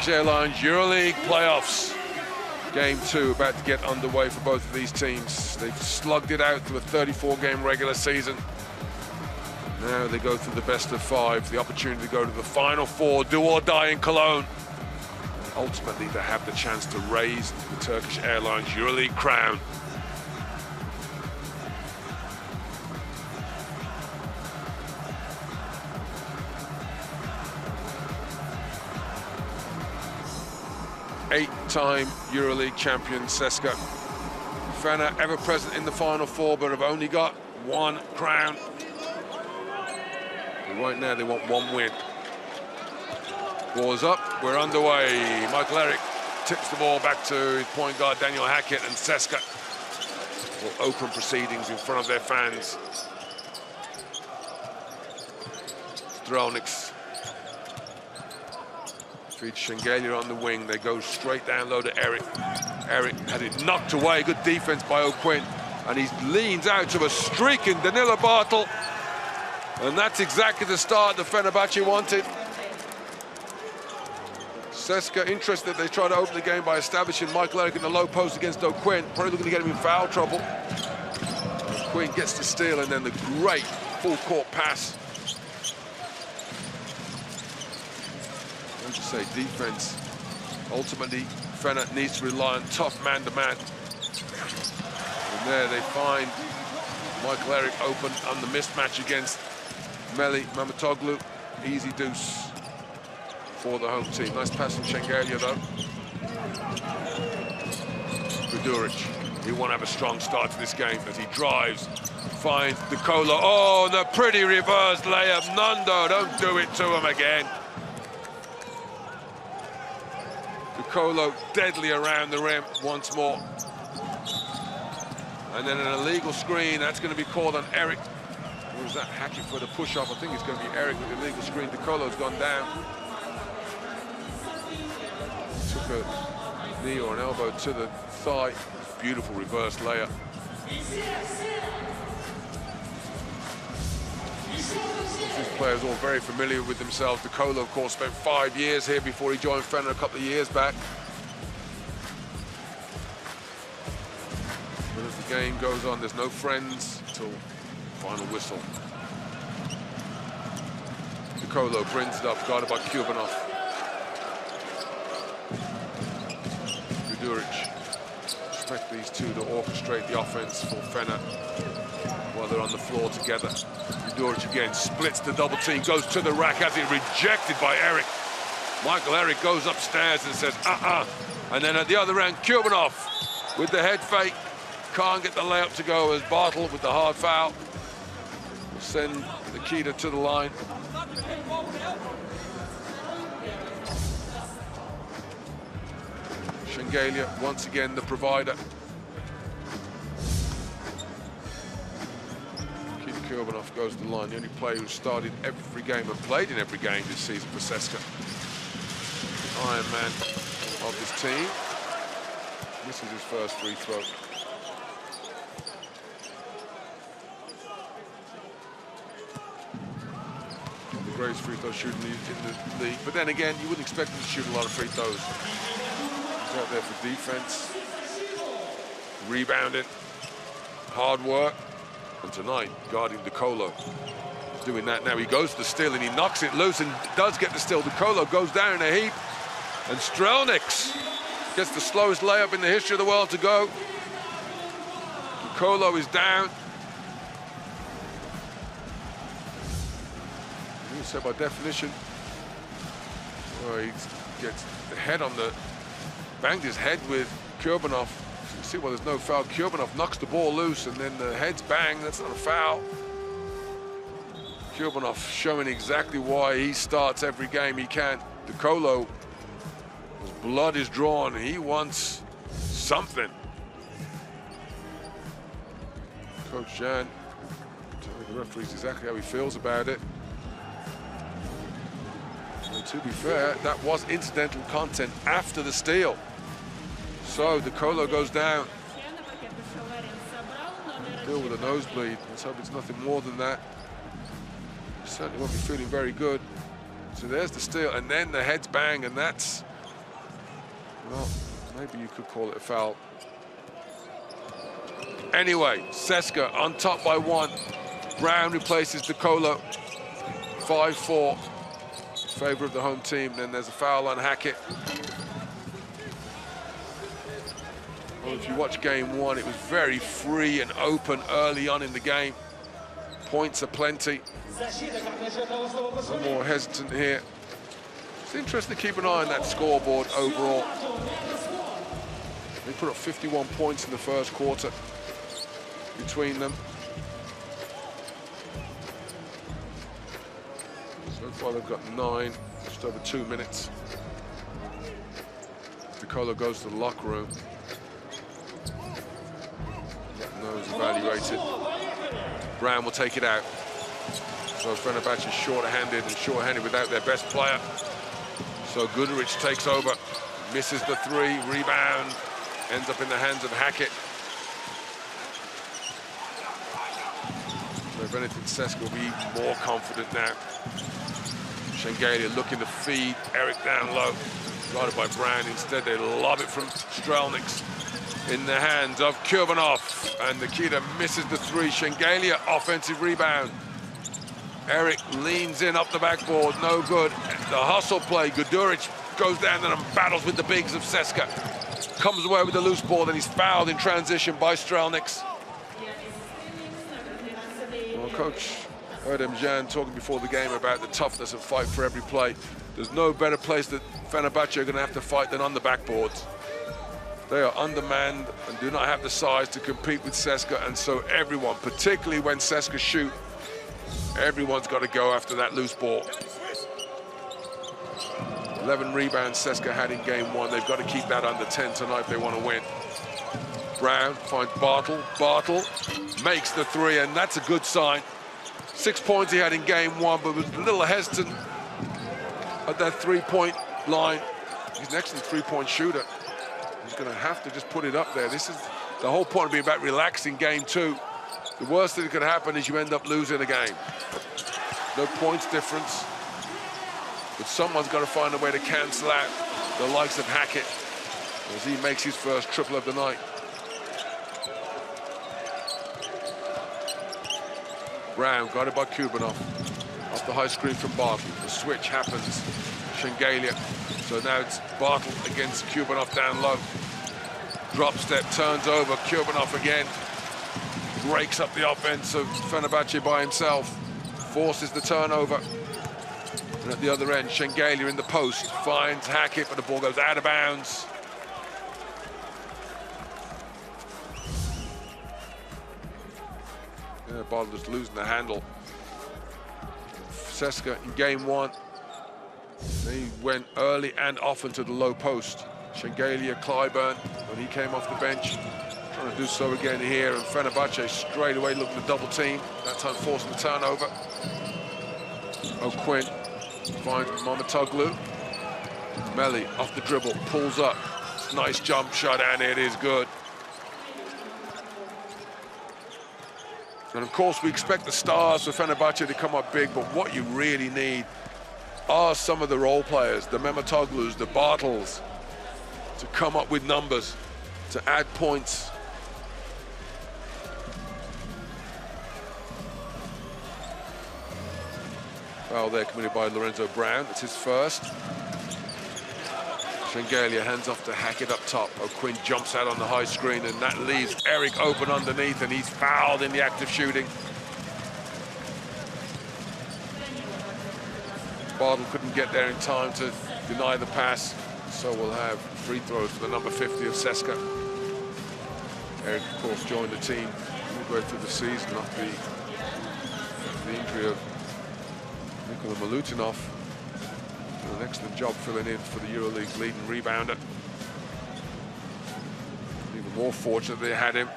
Turkish Airlines Euroleague playoffs. Game 2 about to get underway for both of these teams. They've slugged it out through a 34-game regular season. Now they go through the best of 5, the opportunity to go to the Final 4, do or die in Cologne. Ultimately, they have the chance to raise the Turkish Airlines Euroleague crown. Eight-time Euroleague champion Cska. Fener ever present in the Final 4, but have only got 1 crown. And right now, they want 1 win. Ball's up, we're underway. Michael Eric tips the ball back to his point guard Daniel Hackett, and Cska will open proceedings in front of their fans. Strelniks feeds Shengelia on the wing. They go straight down low to Eric. Eric had it knocked away. Good defense by O'Quinn. And he leans out to a streaking Danilo Bartel. And that's exactly the start that Fenerbahçe wanted. Cska interested. They try to open the game by establishing Michael Eric in the low post against O'Quinn. Probably looking to get him in foul trouble. O'Quinn gets the steal, and then the great full-court pass. As you say, defense. Ultimately, Fener needs to rely on tough man-to-man. And there they find Michael Eric open on the mismatch against Meli Mamatoglu. Easy deuce for the home team. Nice pass from Shengelia, though. Guduric, he won't have a strong start to this game as he drives, finds Dekolo. Oh, the pretty reverse layup. Nando, don't do it to him again. Dekolo deadly around the rim once more. And then an illegal screen, that's going to be called on Eric. Or is that Hackett for the push-off? I think it's going to be Eric with the illegal screen. Dekolo's gone down. Took a knee or an elbow to the thigh. Beautiful reverse layup. These players all very familiar with themselves. Dekolo, of course, spent 5 years here before he joined Fener a couple of years back. But as the game goes on, there's no friends until final whistle. Dekolo brings it up, guarded by Kubanov. Guduric. Expect these two to orchestrate the offense for Fener while they're on the floor together. Guduric again splits the double team, goes to the rack, has it rejected by Eric. Michael Eric goes upstairs and says, And then at the other end, Kubanov with the head fake. Can't get the layup to go as Bartel with the hard foul will send Nikita to the line. Shengelia, once again, the provider. Nikita Kubanov goes to the line, the only player who started every game and played in every game this season for Cska. The Iron Man of this team. This is his first free throw. The greatest free throw shooter in the league. But then again, you wouldn't expect him to shoot a lot of free throws. He's out there for defense, rebounding, hard work, and tonight guarding Dekolo. He's doing that now. He goes to the steal and he knocks it loose and does get the steal. Dekolo goes down in a heap, and Strelniks gets the slowest layup in the history of the world to go. Dekolo is down. So by definition, he gets the head on the, banged his head with Kubanov. So you see, well, there's no foul. Kubanov knocks the ball loose, and then the head's bang. That's not a foul. Kubanov showing exactly why he starts every game he can. Dekolo, his blood is drawn. He wants something. Coach Jan telling the referees exactly how he feels about it. And to be fair, that was incidental content after the steal. So Dekolo goes down. Deal with a nosebleed. Let's hope it's nothing more than that. Certainly won't be feeling very good. So there's the steal, and then the heads bang, and that's Well, maybe you could call it a foul. Anyway, Cska on top by 1. Brown replaces DeColo. 5-4 in favor of the home team. Then there's a foul on Hackett. Well, if you watch game 1, it was very free and open early on in the game. Points are plenty. I'm more hesitant here. It's interesting to keep an eye on that scoreboard overall. They put up 51 points in the first quarter between them. So far they've got 9, just over 2 minutes. DeColo goes to the locker room. Getting those evaluated. Brown will take it out. So Fenerbahçe is short-handed without their best player. So Guduric takes over, misses the 3, rebound, ends up in the hands of Hackett. So if anything, Cska will be even more confident now. Shengelia looking to feed Eric down low, guarded by Brown. Instead, they lob it from Strelniks in the hands of Kurbanov, and Nikita misses the 3. Shengelia, offensive rebound. Eric leans in up the backboard, no good. The hustle play, Guduric goes down and battles with the bigs of Cska. Comes away with the loose ball, then he's fouled in transition by Strelniks. Well, Coach Erdem Can talking before the game about the toughness of fight for every play. There's no better place that Fenerbahçe are going to have to fight than on the backboards. They are undermanned and do not have the size to compete with Cska, and so everyone, particularly when Cska shoot, everyone's got to go after that loose ball. 11 rebounds Cska had in game 1. They've got to keep that under 10 tonight if they want to win. Brown finds Bartle. Bartle makes the 3, and that's a good sign. 6 points he had in game 1, but was a little hesitant at that 3-point line. He's an excellent 3-point shooter. He's going to have to just put it up there. This is the whole point of being about relaxing game 2. The worst thing that could happen is you end up losing a game. No points difference, but someone's got to find a way to cancel out the likes of Hackett as he makes his first triple of the night. Brown got it by Kurbanov. Off the high screen from Bartle. The switch happens. Shengelia. So now it's Bartle against Kurbanov down low. Drop step, turns over. Kurbanov again. Breaks up the offense of Fenerbahçe by himself. Forces the turnover. And at the other end, Shengelia in the post. Finds Hackett, but the ball goes out of bounds. Yeah, Bartle just losing the handle. Cska in game 1, they went early and often to the low post. Shengelia, Clyburn, when he came off the bench, trying to do so again here, and Fenerbahçe straight away looking to double team, that time forcing the turnover. O'Quinn finds Mamatoglu. Melli off the dribble, pulls up. Nice jump shot, and it is good. And of course, we expect the stars for Fenerbahçe to come up big, but what you really need are some of the role players, the Mamatoglus, the Bartles, to come up with numbers, to add points. Foul there committed by Lorenzo Brown. It's his first. Shengelia hands off to Hackett up top. O'Quinn jumps out on the high screen, and that leaves Eric open underneath, and he's fouled in the act of shooting. Bartle couldn't get there in time to deny the pass, so we'll have free throws for the number 50 of Cska. Eric, of course, joined the team midway through the season after the injury of Nikola Milutinov. An excellent job filling in for the Euroleague leading rebounder. Even more fortunate they had him.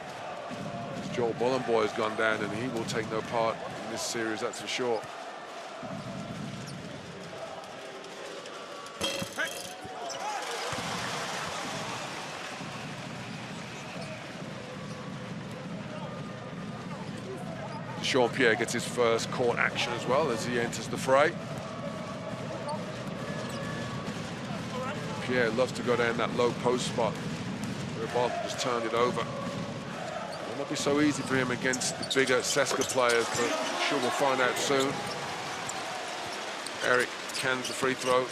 Joel Bollenboy has gone down, and he will take no part in this series, that's for sure. Jean-Pierre gets his first court action as well as he enters the fray. Pierre loves to go down that low post spot. Where Bartle just turned it over. It won't be so easy for him against the bigger Cska players, but I'm sure we'll find out soon. Eric cans the free throw.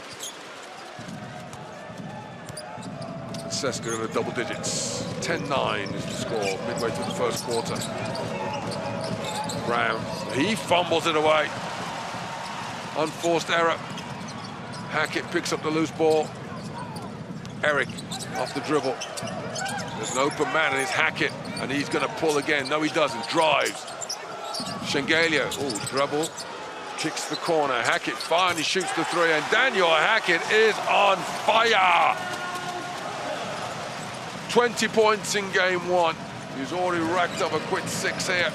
And Cska in the double digits. 10-9 is the score midway through the first quarter. Brown, he fumbles it away. Unforced error. Hackett picks up the loose ball. Eric off the dribble. There's an open man and it's Hackett, and he's going to pull again. No, he doesn't. Drives. Shengelia, oh, dribble. Kicks the corner. Hackett finally shoots the three, and Daniel Hackett is on fire. 20 points in game one. He's already racked up a quick 6 here.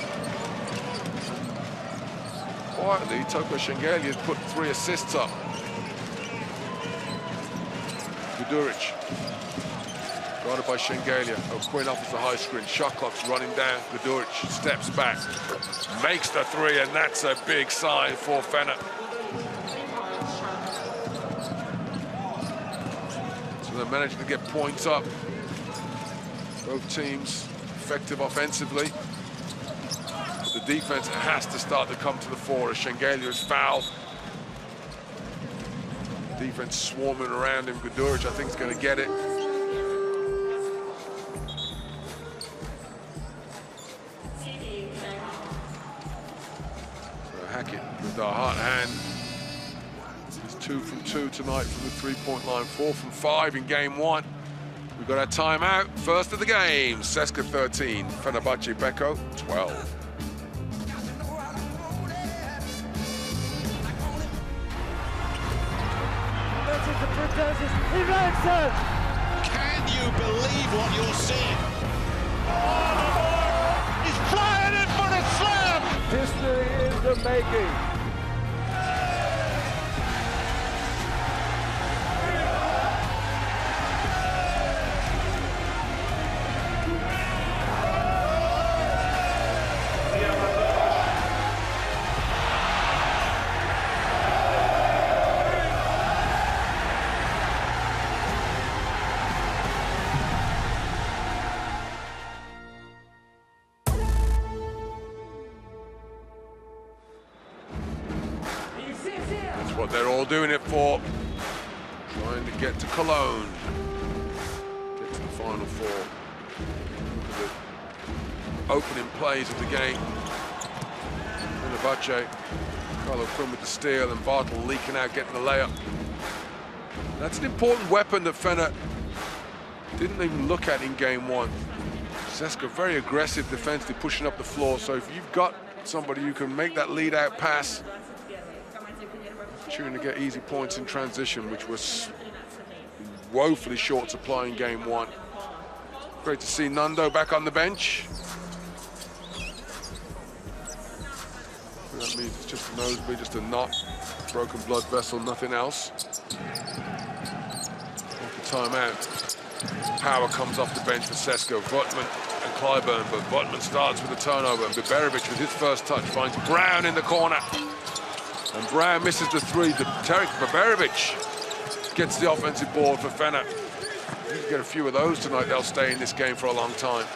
Quietly, Toko Shengelia has put 3 assists up. Guduric, guarded by Shengelia. O'Quinn offers the high screen. Shot clock's running down. Guduric steps back, makes the 3, and that's a big sign for Fener. So they're managing to get points up. Both teams effective offensively. The defense has to start to come to the fore as Shengelia is fouled. Defense swarming around him. Guduric, I think, is going to get it. So Hackett with the hot hand. He's 2 from 2 tonight from the three-point line, 4 from 5 in game one. We've got our timeout. First of the game, Cska 13, Fenerbahçe Beko 12. Can you believe what you're seeing? He's flying in for the slam! History is the making. What they're all doing it for. Trying to get to Cologne. Get to the Final Four. Look at the opening plays of the game. Fenerbahçe, Carlo Quinn with the steal, and Bartle leaking out, getting the layup. That's an important weapon that Fener didn't even look at in game one. Cska very aggressive defensively, pushing up the floor. So if you've got somebody who can make that lead out pass, trying to get easy points in transition, which was woefully short supply in game one. Great to see Nando back on the bench. That means it's just a nosebleed, just a knot, broken blood vessel, nothing else. Timeout. Power comes off the bench for Cska. Votman and Clyburn, but Votman starts with a turnover, and Biberovic with his first touch finds Brown in the corner. And Brown misses the 3. Tarek Biberovic gets the offensive board for Fener. If you can get a few of those tonight, they'll stay in this game for a long time.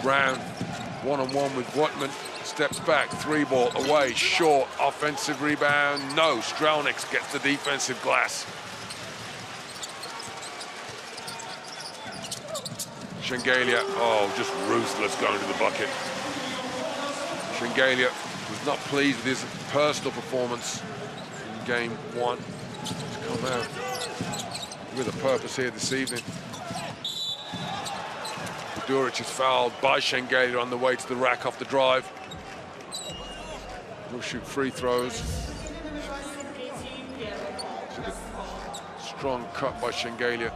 Brown, one-on-one with Votman, steps back, 3-ball away, short, offensive rebound. No, Strelnick gets the defensive glass. Shengelia, oh, just ruthless going to the bucket. Shengelia was not pleased with his personal performance in game one. To come out with a purpose here this evening. Guduric is fouled by Shengelia on the way to the rack off the drive. He'll shoot free throws. Strong cut by Shengelia.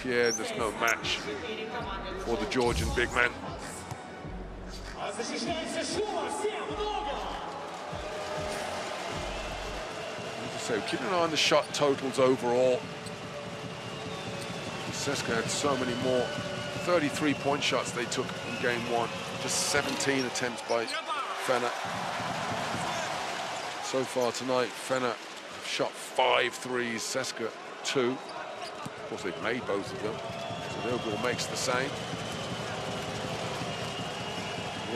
Pierre, there's no match for the Georgian big man. So keep an eye on the shot totals overall. Cska had so many more. 33-point shots they took in game one. Just 17 attempts by Fener. So far tonight, Fener shot 5 threes, Cska 2. course, they've made both of them. So Ilgor makes the same.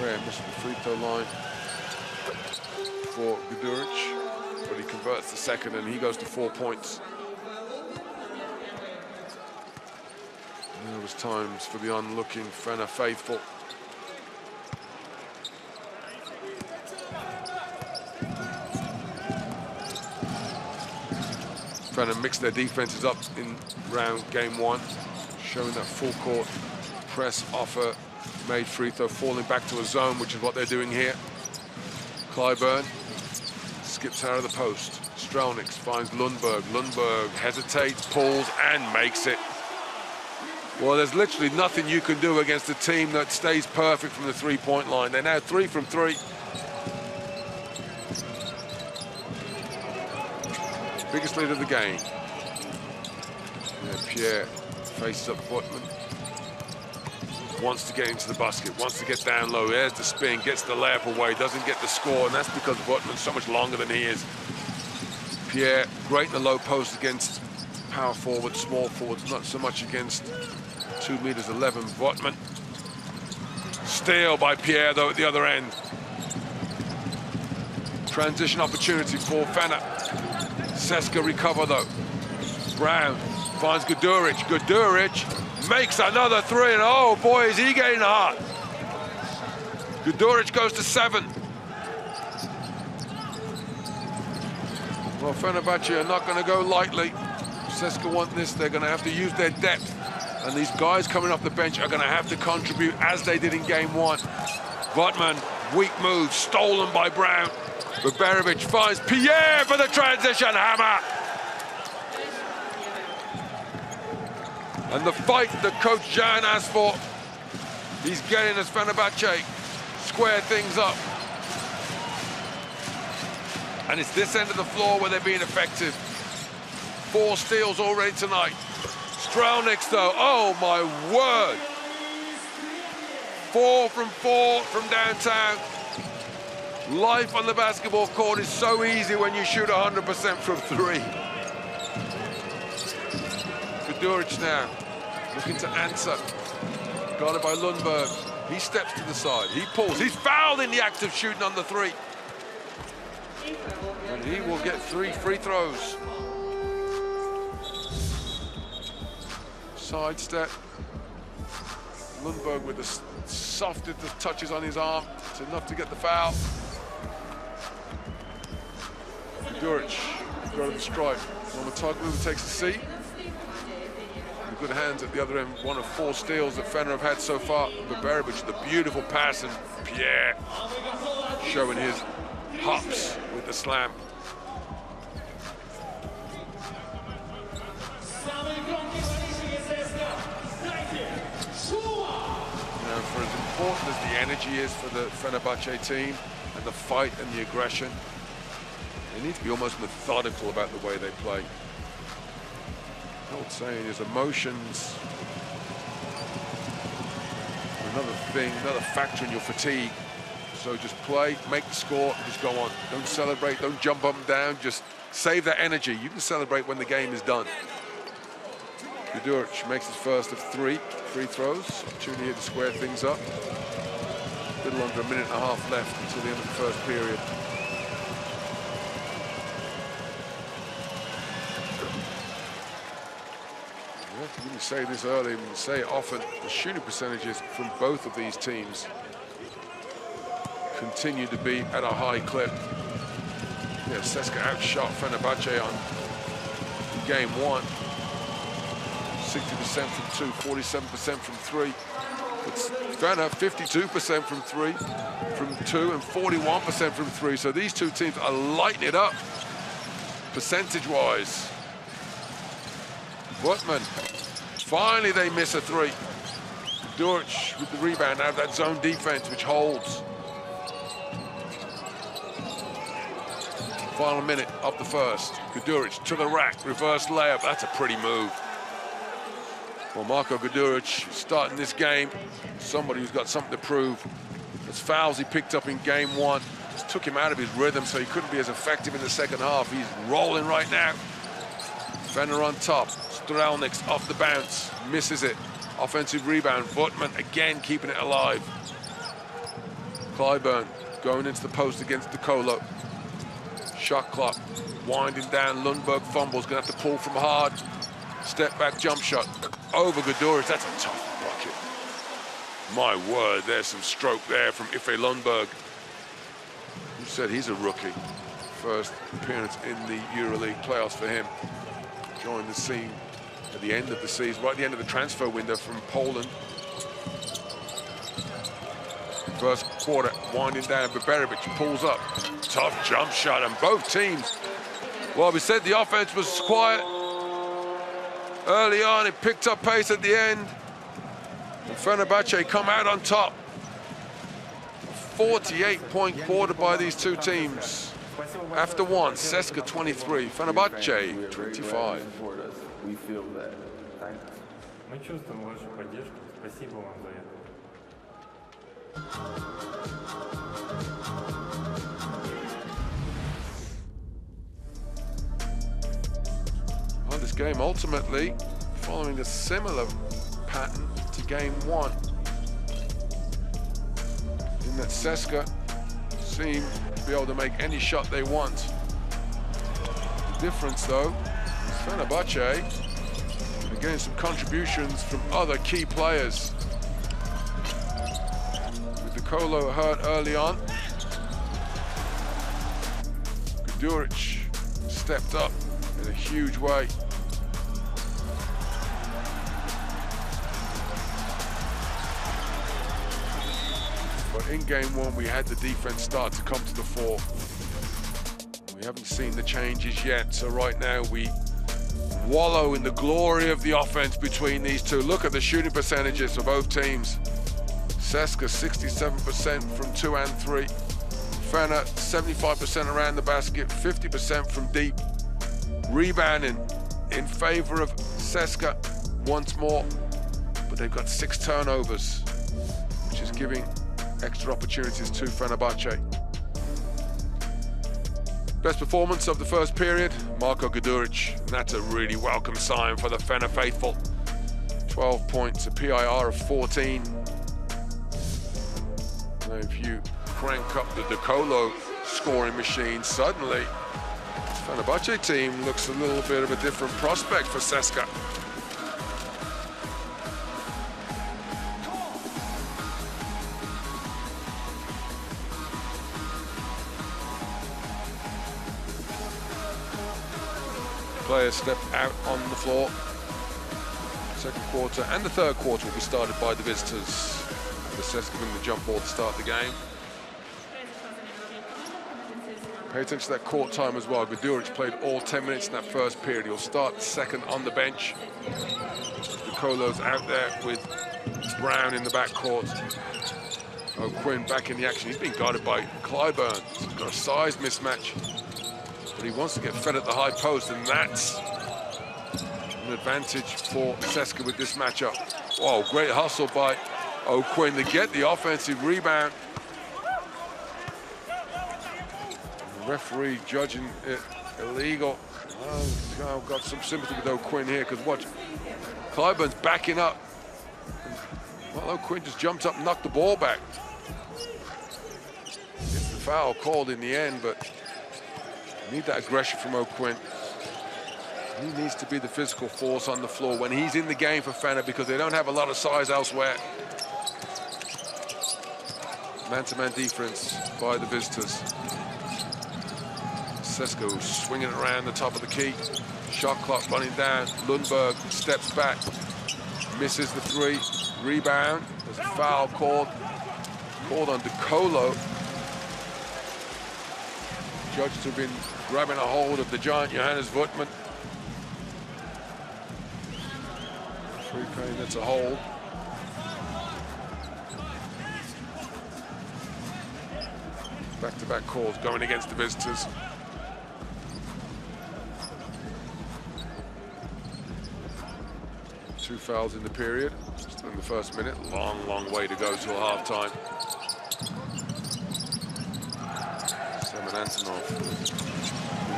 Rare missed the free throw line for Guduric, but he converts the second and he goes to 4 points. There was times for the onlooking Fener faithful. Fener mixed their defenses up in game one, showing that full court press offer, made free throw, falling back to a zone, which is what they're doing here. Clyburn skips out of the post. Strelnieks finds Lundberg. Lundberg hesitates, pulls, and makes it. Well, there's literally nothing you can do against a team that stays perfect from the three-point line. They're now 3 from 3. Biggest lead of the game. Yeah, Pierre faces up Votman. Wants to get into the basket, wants to get down low. There's the spin, gets the layup away, doesn't get the score, and that's because Votman's so much longer than he is. Pierre, great in the low post against power forwards, small forwards, not so much against 2 meters 11 Votman. Steal by Pierre, though, at the other end. Transition opportunity for Fener. Cska recover, though. Brown finds Guduric. Guduric makes another three, and oh boy, is he getting hot. Guduric goes to 7. Well, Fenerbahçe are not going to go lightly. Cska want this, they're going to have to use their depth. And these guys coming off the bench are going to have to contribute as they did in game one. Votman, weak move, stolen by Brown. Beberovic finds Pierre for the transition hammer. And the fight that Coach Jan asked for, he's getting as Fenerbahçe square things up. And it's this end of the floor where they're being effective. 4 steals already tonight. Strelnieks, though, oh my word. 4 from 4 from downtown. Life on the basketball court is so easy when you shoot 100% from 3. Guduric now, looking to answer. Guarded by Lundberg. He steps to the side, he pulls, he's fouled in the act of shooting on the 3. And he will get 3 free throws. Sidestep. Lundberg with the softest of touches on his arm. It's enough to get the foul. Guduric, go to the stripe. Montaglu takes a seat. The good hands at the other end. 1 of 4 steals that Fener have had so far. Beberovic, the beautiful pass, and Pierre showing his hops with the slam. For as important as the energy is for the Fenerbahçe team, and the fight and the aggression, they need to be almost methodical about the way they play. The old saying is emotions are another thing, another factor in your fatigue. So just play, make the score, and just go on. Don't celebrate, don't jump up and down, just save that energy. You can celebrate when the game is done. Guduric makes his first of 3 free throws. Opportunity here to square things up. A little under a minute and a half left until the end of the first period. You didn't say this earlier, we say it often, the shooting percentages from both of these teams continue to be at a high clip. Yeah, Cska outshot Fenerbahçe on game 1. 60% from 2, 47% from 3. It's Fener 52% from 3, from 2, and 41% from 3. So these two teams are lighting it up, percentage-wise. Votman, finally they miss a 3. Guduric with the rebound out of that zone defense, which holds. Final minute of the first. Guduric to the rack, reverse layup. That's a pretty move. Well, Marko Guduric starting this game, somebody who's got something to prove. Those fouls he picked up in game 1 just took him out of his rhythm, so he couldn't be as effective in the second half. He's rolling right now. Fener on top. Strelniks off the bounce, misses it. Offensive rebound, Votman again keeping it alive. Clyburn going into the post against DeColo. Shot clock winding down. Lundberg fumbles, gonna have to pull from hard. Step back jump shot over Guduric. That's a tough bucket. My word, there's some stroke there from Ife Lundberg. You said he's a rookie. First appearance in the Euroleague playoffs for him. Joined the scene at the end of the season, right at the end of the transfer window from Poland. First quarter, winding down, Beberovic pulls up. Tough jump shot on both teams. Well, we said the offense was quiet early on. It picked up pace at the end. And Fenerbahçe come out on top. 48-point quarter by these two teams. After one, Cska 23, Fenerbahçe 25. We feel that. Мы чувствуем вашу поддержку. Спасибо вам за это. Well, this game ultimately following a similar pattern to game one, in that Cska seem to be able to make any shot they want. The difference, though, is Fenerbahçe are getting some contributions from other key players. With DeColo hurt early on, Guduric stepped up in a huge way. But in game one, we had the defense start to come to the fore. We haven't seen the changes yet, so right now we wallow in the glory of the offense between these two. Look at the shooting percentages for both teams. Cska 67% from 2 and 3. Fener 75% around the basket, 50% from deep. Rebounding in favor of Cska once more, but they've got 6 turnovers, which is giving extra opportunities to Fenerbahçe. Best performance of the first period, Marko Guduric, and that's a really welcome sign for the Fener faithful. 12 points, a PIR of 14. Now if you crank up the DeColo scoring machine, suddenly the Fenerbahçe team looks a little bit of a different prospect for Cska. Players step out on the floor. Second quarter and the third quarter will be started by the visitors. The Cska winning the jump ball to start the game. Pay attention to that court time as well. Guduric played all 10 minutes in that first period. He'll start second on the bench. DeColo's out there with Brown in the backcourt. O'Quinn back in the action. He's been guarded by Clyburn. He's got a size mismatch. But he wants to get fed at the high post, and that's an advantage for Cska with this matchup. Whoa, great hustle by O'Quinn to get the offensive rebound. The referee judging it illegal. Oh, I've got some sympathy with O'Quinn here, because watch, Clyburn's backing up. Well, O'Quinn just jumped up and knocked the ball back. It's the foul called in the end, but need that aggression from O'Quinn. He needs to be the physical force on the floor when he's in the game for Fener, because they don't have a lot of size elsewhere. Man-to-man defense by the visitors. Cska swinging it around the top of the key. Shot clock running down. Lundberg steps back, misses the 3. Rebound. There's a foul called on DeColo. Judged to have been grabbing a hold of the giant Johannes Votman. That's a hold. Back-to-back calls going against the visitors. Two fouls in the period, still in the first minute. Long way to go till half-time. Semen Antonov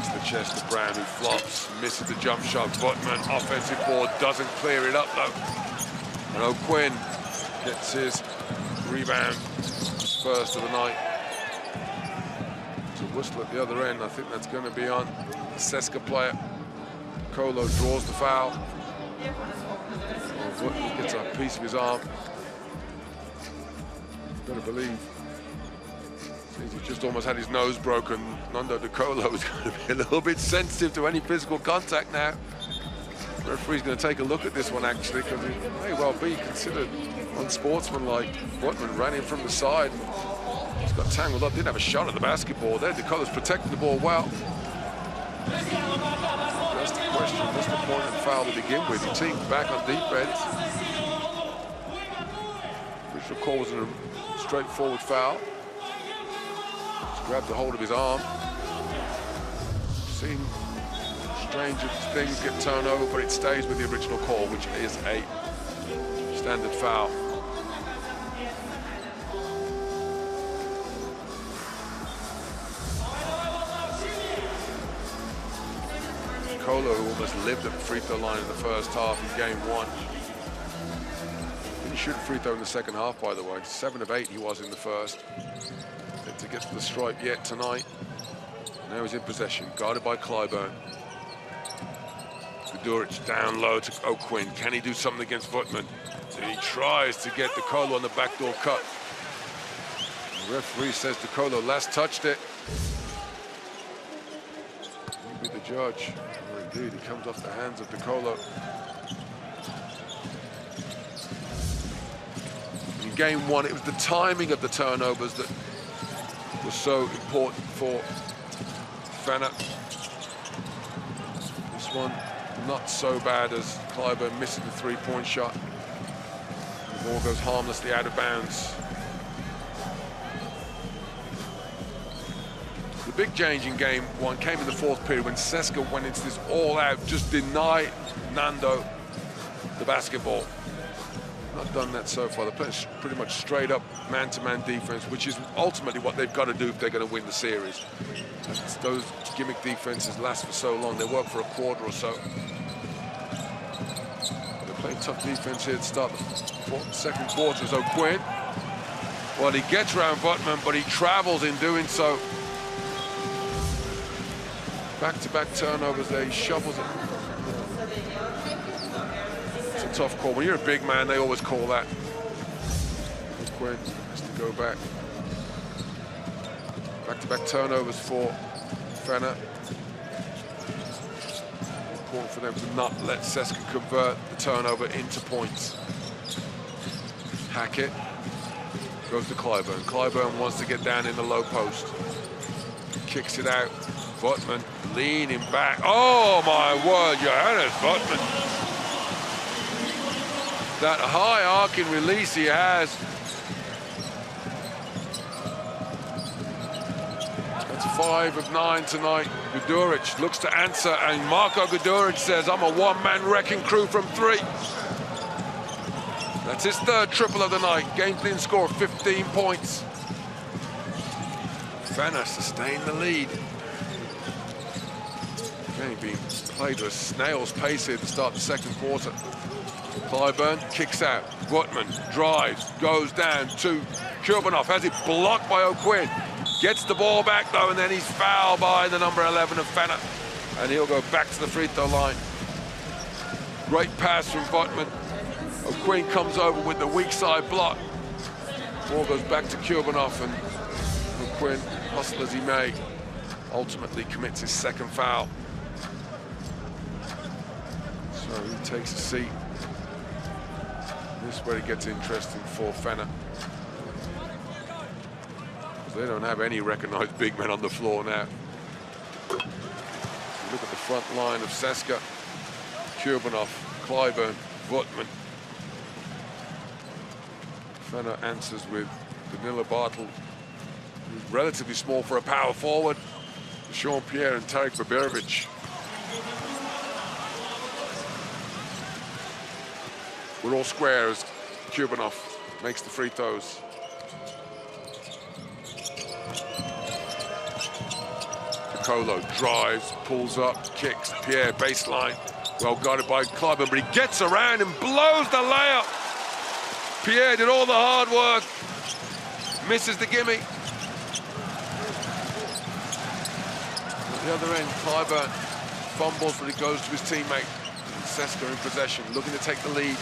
Gets the chest to Brown, who flops, misses the jump shot. Votman, offensive board, doesn't clear it up though. And O'Quinn gets his rebound, first of the night. It's a whistle at the other end. I think that's going to be on the Cska player. Kolo draws the foul. Votman gets a piece of his arm. Gotta believe. He just almost had his nose broken. Nando De Colo is going to be a little bit sensitive to any physical contact now. The referee's going to take a look at this one actually, because it may well be considered unsportsmanlike. Votman ran in from the side. He's got tangled up, didn't have a shot at the basketball there. De Colo's protecting the ball well. That's the question. What's the point of the foul to begin with? He teamed back on defense. Which call was a straightforward foul. Grabbed the hold of his arm. Seen stranger things get turned over, but it stays with the original call, which is a standard foul. Kolo, who almost lived at the free throw line in the first half in game one. Didn't shoot a free throw in the second half, by the way. 7 of 8 he was in the first. To get to the stripe yet tonight. Now he's in possession, guarded by Clyburn. Guduric down low to O'Quinn. Can he do something against Votman? So he tries to get De Colo on the backdoor cut. The referee says De Colo last touched it. He'll be the judge. Oh, indeed, he comes off the hands of De Colo. In game one, it was the timing of the turnovers that was so important for Fener. This one not so bad as Clyburn missing the three-point shot. The ball goes harmlessly out of bounds. The big change in game one came in the fourth period when Cska went into this all-out, just deny Nando the basketball. Not done that so far. They're playing pretty much straight up man-to-man defense, which is ultimately what they've got to do if they're going to win the series. Those gimmick defenses last for so long. They work for a quarter or so. They're playing tough defense here to start the second quarter as O'Quinn. Well, he gets around Votman, but he travels in doing so. Back-to-back turnovers there. He shovels it. Tough call. When you're a big man, they always call that. Quinn has to go back. Back-to-back turnovers for Fener. Important for them to not let Cska convert the turnover into points. Hackett goes to Clyburn. Clyburn wants to get down in the low post. Kicks it out. Votman leaning back. Oh my word, Johannes Votman. That high arcing release he has. That's 5 of 9 tonight. Guduric looks to answer, and Marko Guduric says, I'm a one-man wrecking crew from 3. That's his third triple of the night. Game leading score of 15 points. Fener sustain the lead. Game being played at a snail's pace here to start the second quarter. Clyburn kicks out. Votman drives, goes down to Kurbanov. Has it blocked by O'Quinn. Gets the ball back though, and then he's fouled by the number 11 of Fener. And he'll go back to the free throw line. Great pass from Votman. O'Quinn comes over with the weak side block. Ball goes back to Kurbanov, and O'Quinn, hustle as he may, ultimately commits his second foul. So he takes a seat. This is where it gets interesting for Fener. They don't have any recognized big men on the floor now. Look at the front line of Cska. Kurbanov, Clyburn, Votman. Fener answers with Danila Bartel, who's relatively small for a power forward. Sean Pierre and Tarik Babirovic. We're all square as Kurbanov makes the free throws. Colo drives, pulls up, kicks, Pierre baseline. Well guarded by Clubman, but he gets around and blows the layup. Pierre did all the hard work, misses the gimme. At the other end, Clyburn fumbles, but it goes to his teammate. Cska in possession, looking to take the lead.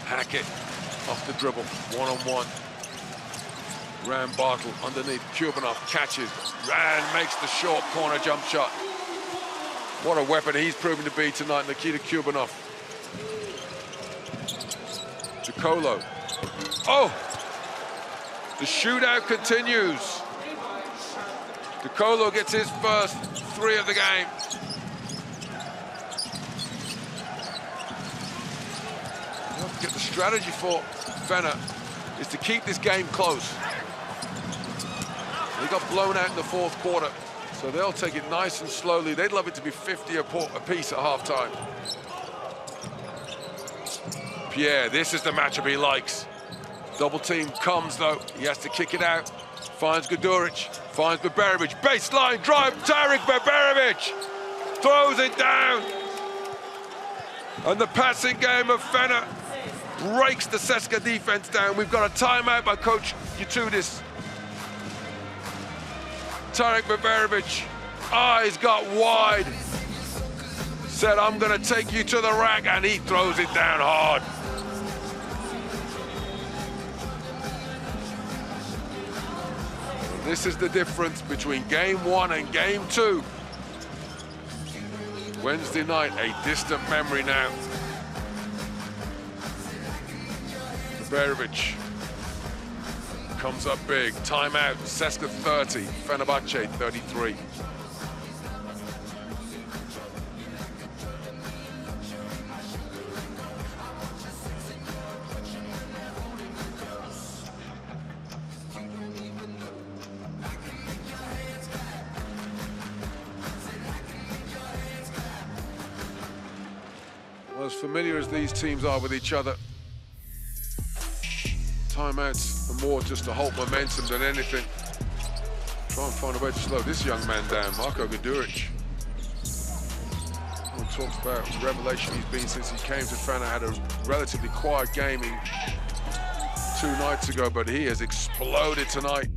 Hackett off the dribble, one-on-one. Ran Bartle underneath, Kubanov catches, Ran makes the short corner jump shot. What a weapon he's proven to be tonight, Nikita Kubanov. Colo. Oh! The shootout continues. Colo gets his first 3 of the game. Don't forget the strategy for Fener is to keep this game close. They got blown out in the 4th quarter, so they'll take it nice and slowly. They'd love it to be 50 apiece at halftime. Pierre, this is the matchup he likes. Double team comes though, he has to kick it out. Finds Guduric, finds Beberovic, baseline drive, Tarik Beberovic throws it down. And the passing game of Fener breaks the Cska defense down. We've got a timeout by Coach Yatudis. Tarik Beberovic, eyes got wide. Said, I'm gonna take you to the rack, and he throws it down hard. This is the difference between game 1 and game 2. Wednesday night, a distant memory now. Beberovic comes up big. Timeout, Cska 30, Fenerbahçe 33. Well, as familiar as these teams are with each other, timeouts are more just to hold momentum than anything. Try and find a way to slow this young man down, Marko Guduric. Everyone talks about the revelation he's been since he came to Fener. Had a relatively quiet game 2 nights ago, but he has exploded tonight.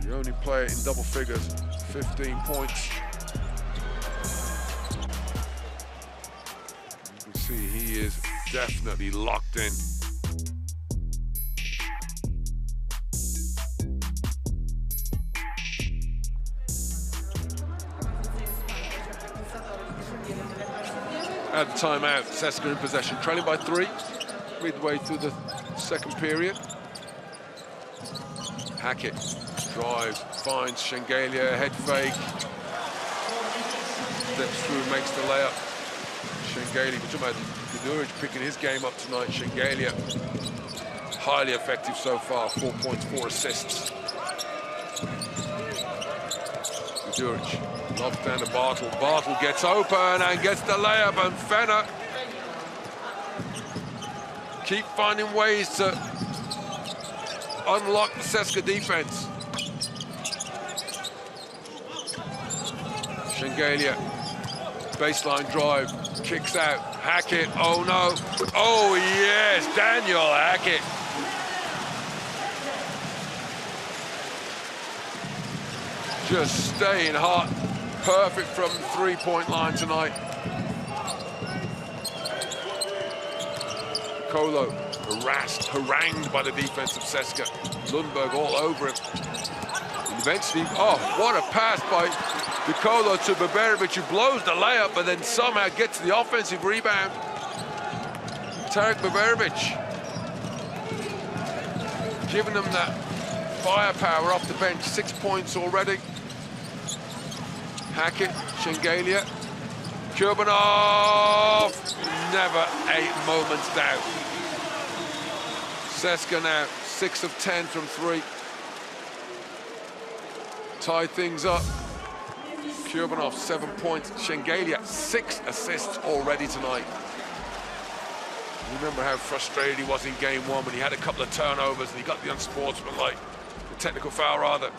The only player in double figures, 15 points. You can see he is definitely locked in. At the timeout, Cska in possession, trailing by 3, midway through the 2nd period. Hackett drives, finds Shengelia, head fake. Steps through, makes the layup. Shengelia, we're talking about Guduric picking his game up tonight. Shengelia, highly effective so far, 4 points, 4 assists. Guduric lobs down to Bartle. Bartle gets open and gets the layup, and Fener keep finding ways to unlock the Cska defense. Shengelia, baseline drive, kicks out. Hackett, oh no. Oh yes, Daniel Hackett. Just staying hot. Perfect from the 3-point line tonight. Colo harassed, harangued by the defense of Cska. Lundberg all over him. And eventually, oh, what a pass by Colo to Beberovic, who blows the layup, but then somehow gets the offensive rebound. Tarik Beberovic giving them that firepower off the bench. 6 points already. Hackett, Shengelia, Kubanov, never a moment's doubt. Cska now 6 of 10 from 3. Tie things up. Kubanov 7 points. Shengelia 6 assists already tonight. You remember how frustrated he was in game one when he had a couple of turnovers and he got the unsportsmanlike, the technical foul rather.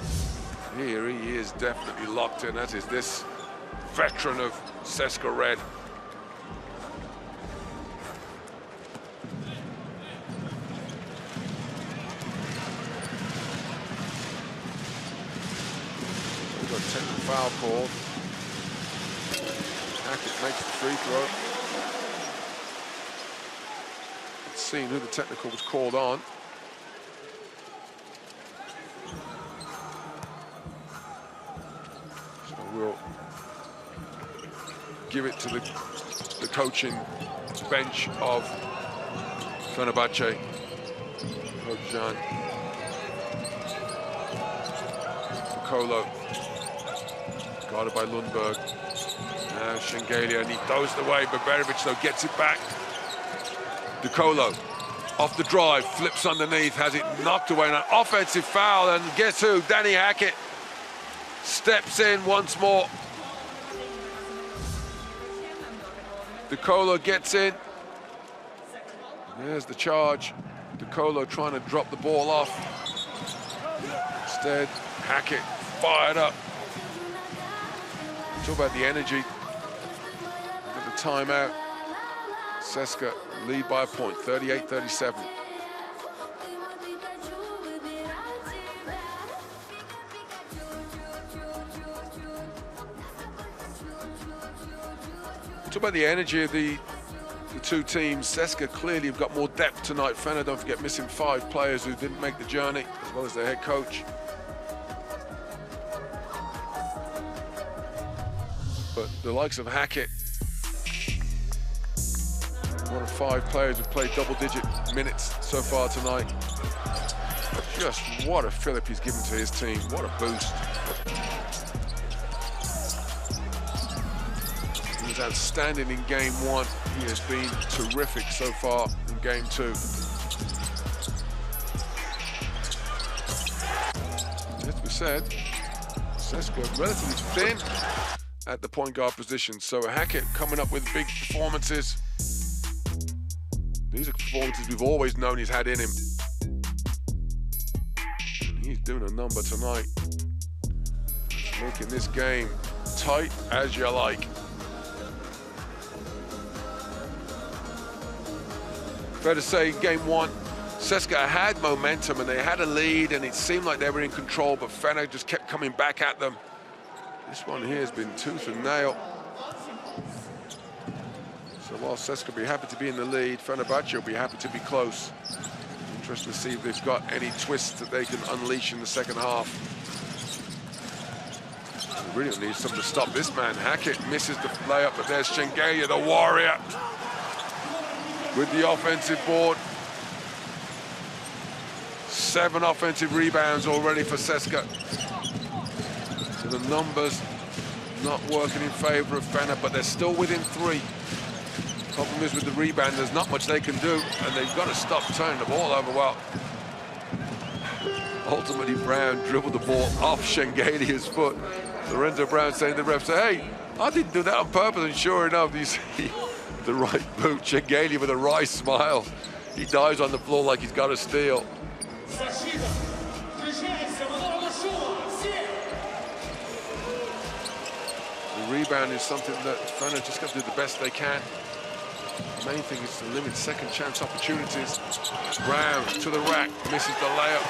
Here he is definitely locked in, as is this veteran of Cska Red. We've got a technical foul called. Hackett makes the free throw. Let's see who the technical was called on. So we'll give it to the coaching bench of Fenerbahçe. Coach Jan. Kolo. Guarded by Lundberg. Now Shengelia, and he throws it away. Beberovic, though, gets it back. DeColo, off the drive, flips underneath, has it knocked away. An offensive foul, and guess who? Danny Hackett steps in once more. DeColo gets in. There's the charge. DeColo trying to drop the ball off. Instead, Hackett fired up. Talk about the energy. The timeout. Cska lead by a point, 38-37. Talk about the energy of the two teams. Cska clearly have got more depth tonight. Fener, don't forget, missing 5 players who didn't make the journey, as well as their head coach. But the likes of Hackett, one of 5 players who've played double-digit minutes so far tonight. Just what a fillip he's given to his team. What a boost. He was outstanding in game 1. He has been terrific so far in game 2. As we said, Cska relatively thin at the point guard position. So Hackett coming up with big performances. These are performances we've always known he's had in him. He's doing a number tonight. Making this game tight as you like. Fair to say, game 1, Cska had momentum and they had a lead and it seemed like they were in control, but Fener just kept coming back at them. This one here has been tooth and nail. So while Cska will be happy to be in the lead, Fenerbahçe will be happy to be close. Interesting to see if they've got any twists that they can unleash in the second half. They really need something to stop this man. Hackett misses the layup, but there's Shengelia, the warrior, with the offensive board. 7 offensive rebounds already for Cska. So the numbers not working in favor of Fener, but they're still within 3. Problem is with the rebound, there's not much they can do, and they've got to stop turning the ball over. Well, ultimately Brown dribbled the ball off Shengelia's foot. Lorenzo Brown saying to the ref, hey, I didn't do that on purpose, and sure enough, you see the right boot, Shengelia with a wry smile. He dives on the floor like he's got a steal. The rebound is something that Fener just got to do the best they can. The main thing is to limit second chance opportunities. Brown to the rack, misses the layup.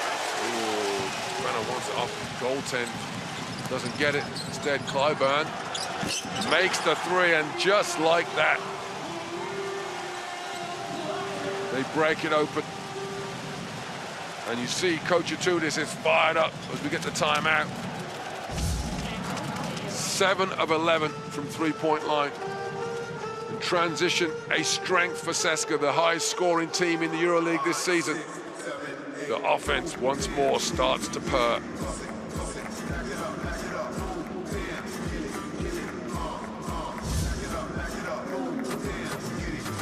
Ooh, Fener wants it off goaltend, doesn't get it. Instead, Clyburn makes the 3, and just like that, they break it open. And you see Coach Atudis is fired up as we get the timeout. 7 of 11 from three-point line. In transition, a strength for Cska, the highest scoring team in the Euroleague this season. The offense once more starts to purr.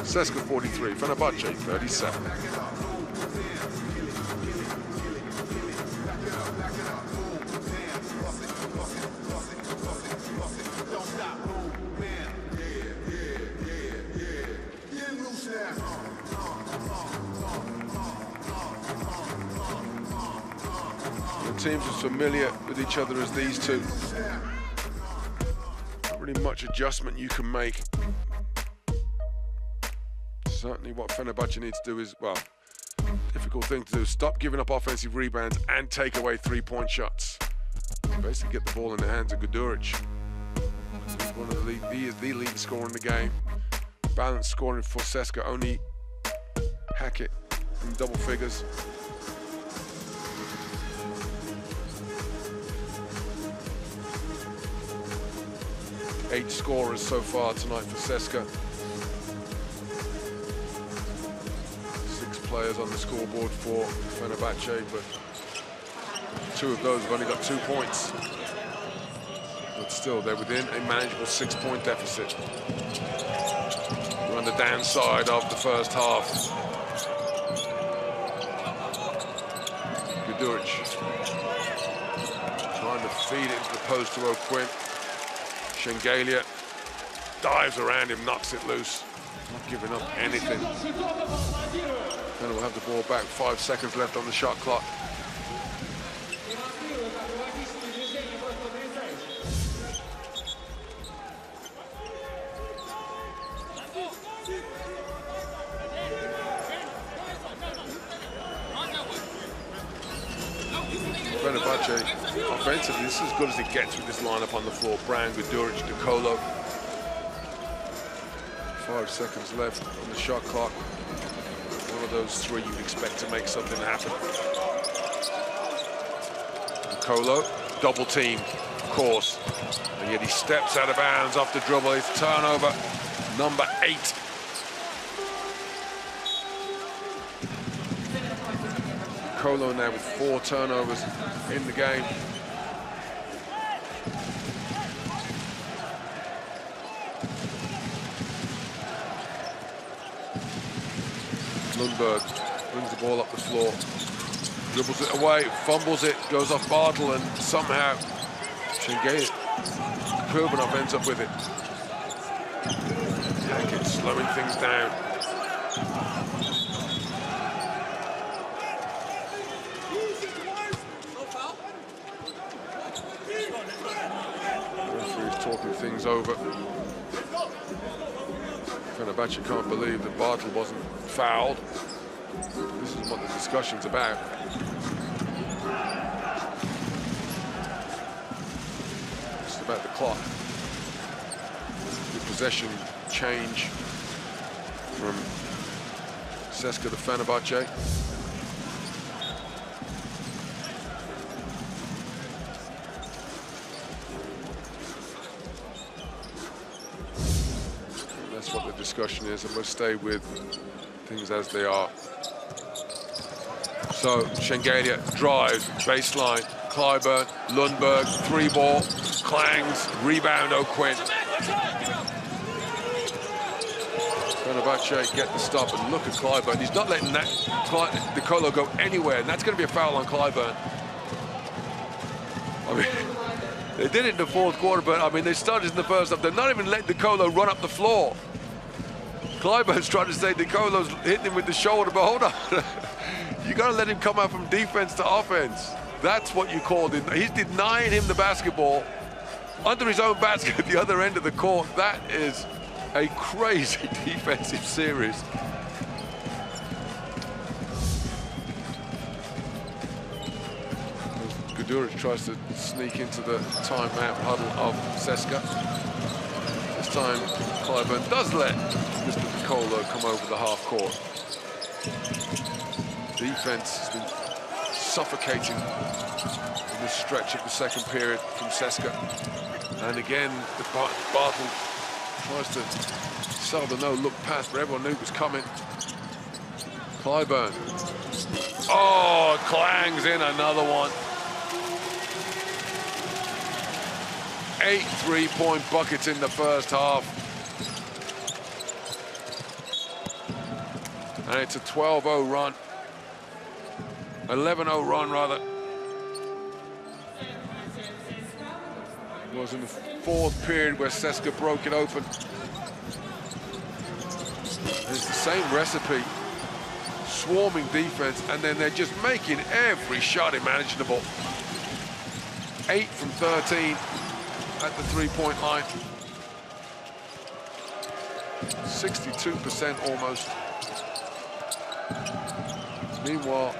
Cska 43, Fenerbahçe 37. teams as familiar with each other as these two. Not really much adjustment you can make. Certainly what Fenerbahçe needs to do is, well, difficult thing to do, stop giving up offensive rebounds and take away three-point shots. Basically get the ball in the hands of Guduric. He's one of the lead, he is the leading scorer in the game. Balanced scoring for Cska, only Hackett in double figures. Eight scorers so far tonight for Cska. 6 players on the scoreboard for Fenerbahçe, but 2 of those have only got 2 points. But still, they're within a manageable 6-point deficit. We're on the downside of the first half. Guduric trying to feed it into the post to O'Quinn. Shengelia dives around him, knocks it loose. Not giving up anything. Then we'll have the ball back. 5 seconds left on the shot clock. Fenerbahçe offensively, this is as good as it gets with this lineup on the floor. Brown, Guduric, Decolo. 5 seconds left on the shot clock. One of those 3 you'd expect to make something happen. Decolo, double team, of course. And yet he steps out of bounds off the dribble. It's turnover number 8. Decolo now with 4 turnovers in the game. Lundberg brings the ball up the floor, dribbles it away, fumbles it, goes off Bartle, and somehow Kurbanov ends up with it. Hackett slowing things down. Referee's talking things over. Fenerbahçe can't believe that Bartle wasn't fouled. This is what the discussion's about. It's about the clock. The possession change from Cska to Fenerbahçe. That's what the discussion is, and we'll stay with things as they are. So Shengelia drives, baseline, Clyburn, Lundberg, 3-ball, clangs, rebound O'Quinn. Fenerbahçe get the stop, and look at Clyburn. He's not letting that Decolo go anywhere, and that's going to be a foul on Clyburn. I mean, they did it in the 4th quarter, but I mean, they started in the first half. They're not even letting Decolo run up the floor. Clyburn's trying to say Decolo's hitting him with the shoulder, but hold on. You got to let him come out from defense to offense. That's what you called it. He's denying him the basketball under his own basket at the other end of the court. That is a crazy defensive series. Guduric tries to sneak into the timeout huddle of Cska. This time, Clyburn does let Mr. Decolo come over the half court. Defense has been suffocating in this stretch of the second period from Cska. And again, the Bartle tries to sell the no-look pass, but everyone knew it was coming. Clyburn. Oh, clangs in another one. 8 3-point buckets in the first half. And it's a 12-0 run. 11-0 run, rather. It was in the 4th period where Cska broke it open. And it's the same recipe. Swarming defense, and then they're just making every shot imaginable. 8 from 13 at the three-point line. 62% almost. Meanwhile,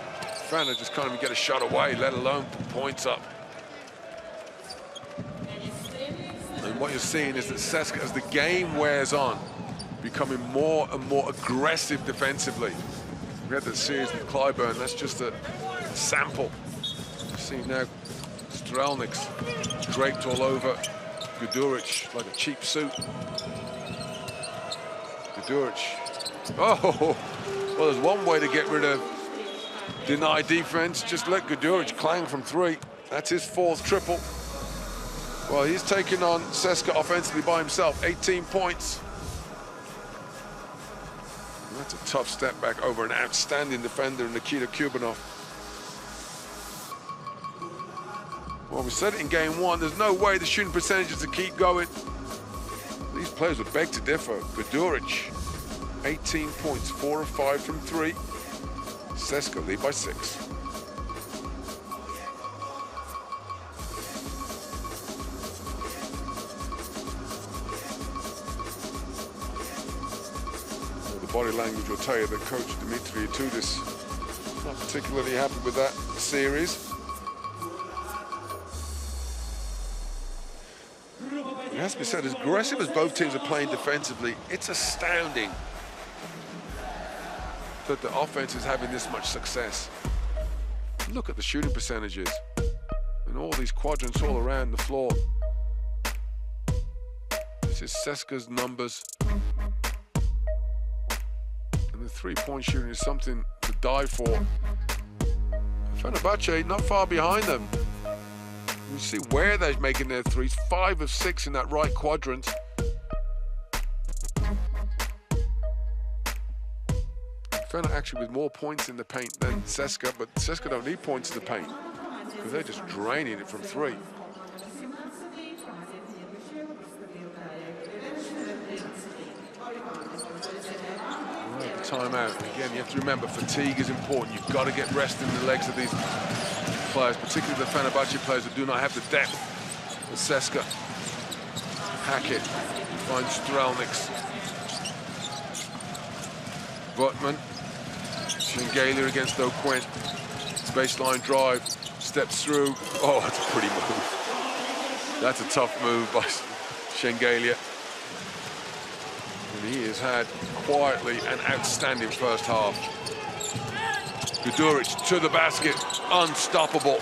Fener just can't even get a shot away, let alone put points up. And what you're seeing is that Cska, as the game wears on, becoming more and more aggressive defensively. We had that series with Clyburn, that's just a sample. See now, Strelnick's draped all over Guduric like a cheap suit. Guduric. Oh, well, there's one way to get rid of deny defense. Just let Guduric clang from three. That's his 4th triple. Well, he's taking on Cska offensively by himself, 18 points. And that's a tough step back over an outstanding defender, Nikita Kubanov. Well, we said it in game 1, there's no way the shooting percentages to keep going. These players would beg to differ. Guduric, 18 points, 4 of 5 from 3. Cska lead by 6. The body language will tell you that Coach Dimitri Itoudis is not particularly happy with that series. It has to be said, as aggressive as both teams are playing defensively, it's astounding that the offense is having this much success. Look at the shooting percentages and all these quadrants all around the floor. This is Cska's numbers. And the three-point shooting is something to die for. Fenerbahçe not far behind them. You see where they're making their threes, 5 of 6 in that right quadrant. Fener actually with more points in the paint than Cska, but Cska don't need points in the paint because they're just draining it from 3. Right, timeout. Again, you have to remember, fatigue is important. You've got to get rest in the legs of these players, particularly the Fenerbahçe players who do not have the depth of Cska. Hackett finds Strelnick's. Votman. Shengalia against O'Quinn. Baseline drive. Steps through. Oh, that's a pretty move. That's a tough move by Shengalia. And he has had quietly an outstanding first half. Guduric to the basket, unstoppable.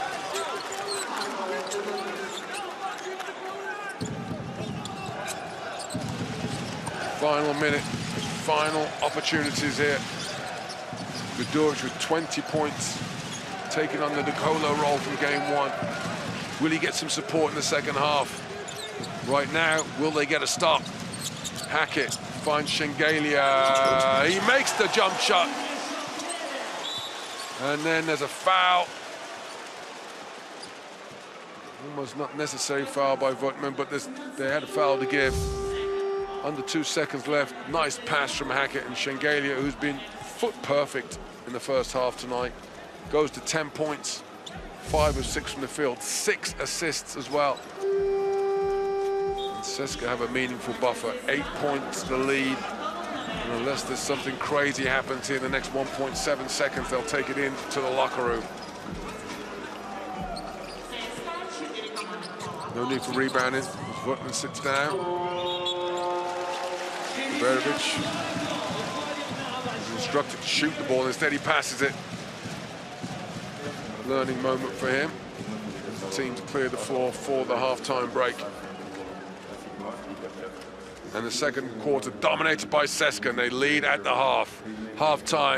Final minute, final opportunities here. Guduric with 20 points, taking on the Nicola role from game 1. Will he get some support in the second half? Right now, will they get a stop? Hackett finds Shengalia. He makes the jump shot. And then there's a foul. Almost not necessary foul by Votman, but they had a foul to give. Under 2 seconds left. Nice pass from Hackett, and Shengalia, who's been foot perfect in the first half tonight, goes to 10 points, 5 of 6 from the field, 6 assists as well. And Cska have a meaningful buffer, 8 points to lead. And unless there's something crazy happens here in the next 1.7 seconds, they'll take it in to the locker room. No need for rebounding. Votman sits down. Berovic is instructed to shoot the ball. Instead, he passes it. Learning moment for him. The team's cleared the floor for the halftime break. And the second quarter dominated by Cska, and they lead at the half. Half-time.